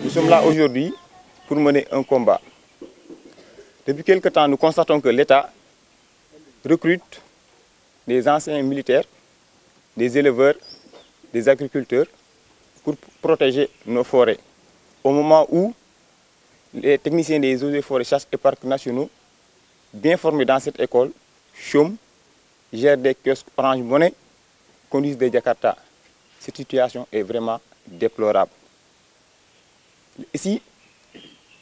Nous sommes là aujourd'hui pour mener un combat. Depuis quelque temps, nous constatons que l'État recrute des anciens militaires, des éleveurs, des agriculteurs pour protéger nos forêts. Au moment où les techniciens des eaux et forêts, chasse et parcs nationaux, bien formés dans cette école, chôment, gèrent des kiosques Orange Money, conduisent des Jakarta. Cette situation est vraiment déplorable. Ici,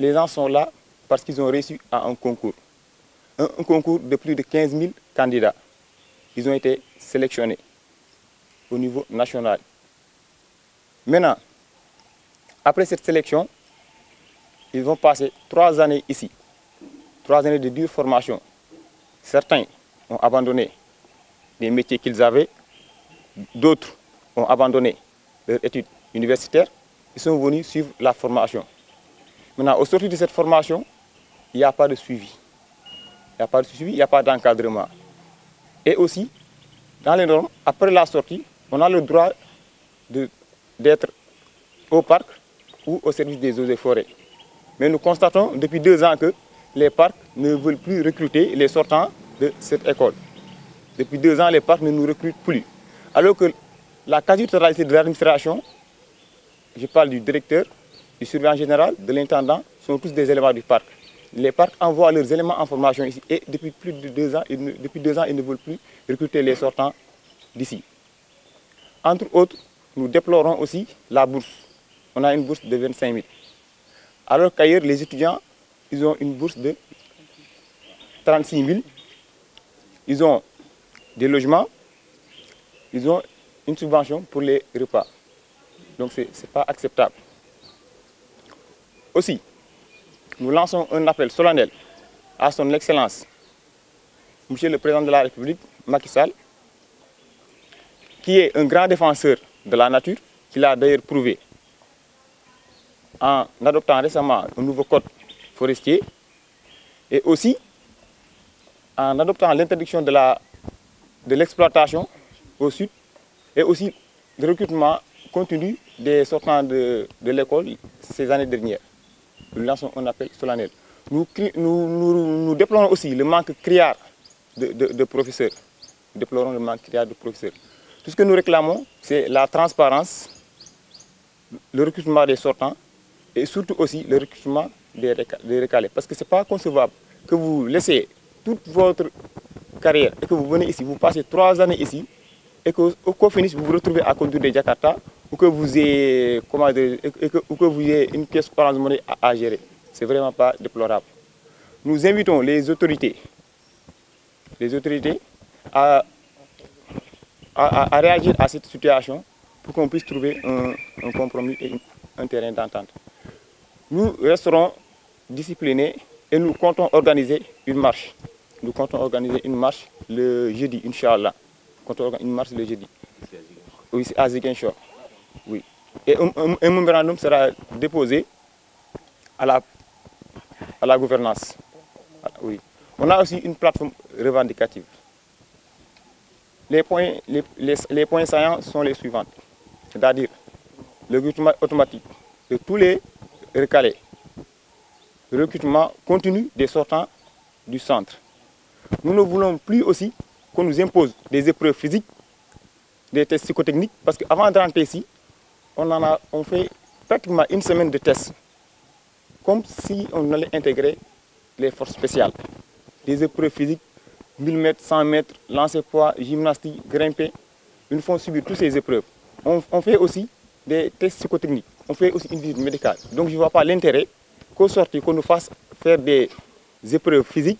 les gens sont là parce qu'ils ont réussi à un concours. Un concours de plus de 15 000 candidats. Ils ont été sélectionnés au niveau national. Maintenant, après cette sélection, ils vont passer 3 années ici. 3 années de dure formation. Certains ont abandonné les métiers qu'ils avaient. D'autres ont abandonné leurs études universitaires. Ils sont venus suivre la formation. Maintenant, au sortir de cette formation, il n'y a pas de suivi. Il n'y a pas de suivi, il n'y a pas d'encadrement. Et aussi, dans les normes, après la sortie, on a le droit d'être au parc ou au service des eaux et forêts. Mais nous constatons depuis 2 ans que les parcs ne veulent plus recruter les sortants de cette école. Depuis 2 ans, les parcs ne nous recrutent plus. Alors que la quasi-totalité de l'administration, je parle du directeur, du surveillant général, de l'intendant, sont tous des éléments du parc. Les parcs envoient leurs éléments en formation ici et depuis plus de 2 ans, ils ne veulent plus recruter les sortants d'ici. Entre autres, nous déplorons aussi la bourse. On a une bourse de 25 000. Alors qu'ailleurs, les étudiants, ils ont une bourse de 36 000. Ils ont des logements, ils ont une subvention pour les repas. Donc ce n'est pas acceptable. Aussi, nous lançons un appel solennel à son Excellence, Monsieur le Président de la République, Macky Sall, qui est un grand défenseur de la nature, qu'il a d'ailleurs prouvé en adoptant récemment un nouveau code forestier et aussi en adoptant l'interdiction de l'exploitation au sud et aussi le recrutement continu des sortants de l'école ces années dernières. Nous lançons un appel solennel. Nous déplorons aussi le manque criard de professeurs. Nous déplorons le manque criard de professeurs. Tout ce que nous réclamons, c'est la transparence, le recrutement des sortants et surtout aussi le recrutement des recalés. Parce que ce n'est pas concevable que vous laissez toute votre carrière et que vous venez ici, vous passez 3 années ici et qu'au finish vous vous retrouvez à conduire des Jakarta ou que vous ayez, une pièce Orange Money à gérer. Ce n'est vraiment pas déplorable. Nous invitons les autorités à réagir à cette situation pour qu'on puisse trouver un compromis et un terrain d'entente. Nous resterons disciplinés et nous comptons organiser une marche. Nous comptons organiser une marche le jeudi, Inch'Allah. Nous comptons organiser une marche le jeudi. Oui, c'est à Ziguinchor. Oui. Et un mémorandum sera déposé à la gouvernance. Oui. On a aussi une plateforme revendicative. Les points saillants sont les suivants. C'est-à-dire le recrutement automatique de tous les recalés. Le recrutement continu des sortants du centre. Nous ne voulons plus aussi qu'on nous impose des épreuves physiques, des tests psychotechniques, parce qu'avant de rentrer ici, on fait pratiquement une semaine de tests, comme si on allait intégrer les forces spéciales. Des épreuves physiques, 1000 mètres, 100 mètres, lancer poids, gymnastique, grimper. Ils nous font subir toutes ces épreuves. On fait aussi des tests psychotechniques, on fait aussi une visite médicale. Donc je ne vois pas l'intérêt qu'au sortir, qu'on nous fasse faire des épreuves physiques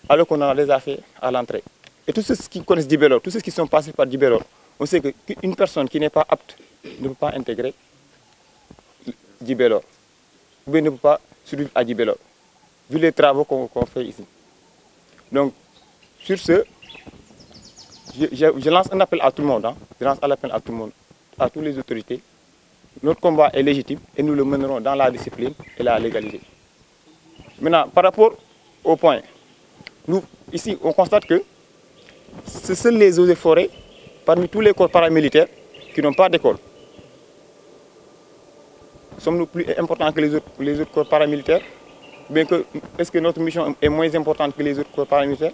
alors qu'on en a déjà fait à l'entrée. Et tous ceux qui connaissent Djibélor, tous ceux qui sont passés par Djibélor, on sait qu'une personne qui n'est pas apte ne peut pas intégrer Djibélor, ou bien ne peut pas survivre à Djibélor, vu les travaux qu'on fait ici. Donc, sur ce, je lance un appel à tout le monde, je lance un appel à tout le monde, à toutes les autorités. Notre combat est légitime et nous le mènerons dans la discipline et la légalité. Maintenant, par rapport au point, nous, ici, on constate que c'est seuls les eaux et forêts, parmi tous les corps paramilitaires, qui n'ont pas d'école. Sommes-nous plus importants que les autres corps paramilitaires? Est-ce que notre mission est moins importante que les autres corps paramilitaires?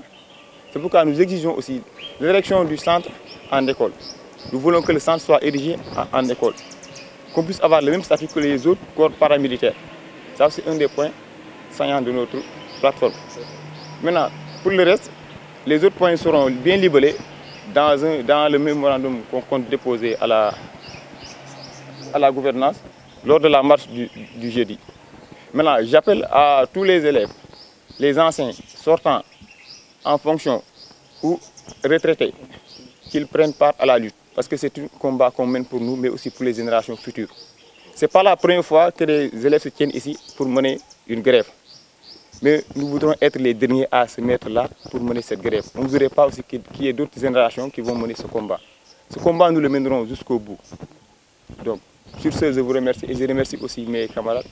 C'est pourquoi nous exigeons aussi l'érection du centre en école. Nous voulons que le centre soit érigé en école, qu'on puisse avoir le même statut que les autres corps paramilitaires. Ça, c'est un des points saillants de notre plateforme. Maintenant, pour le reste, les autres points seront bien libellés dans le mémorandum qu'on compte déposer à la gouvernance lors de la marche du jeudi. Maintenant, j'appelle à tous les élèves, les anciens sortants en fonction ou retraités, qu'ils prennent part à la lutte. Parce que c'est un combat qu'on mène pour nous, mais aussi pour les générations futures. Ce n'est pas la première fois que les élèves se tiennent ici pour mener une grève. Mais nous voudrons être les derniers à se mettre là pour mener cette grève. On ne voudrait pas aussi qu'il y ait d'autres générations qui vont mener ce combat. Ce combat, nous le mènerons jusqu'au bout. Donc, sur ce, je vous remercie et je remercie aussi mes camarades.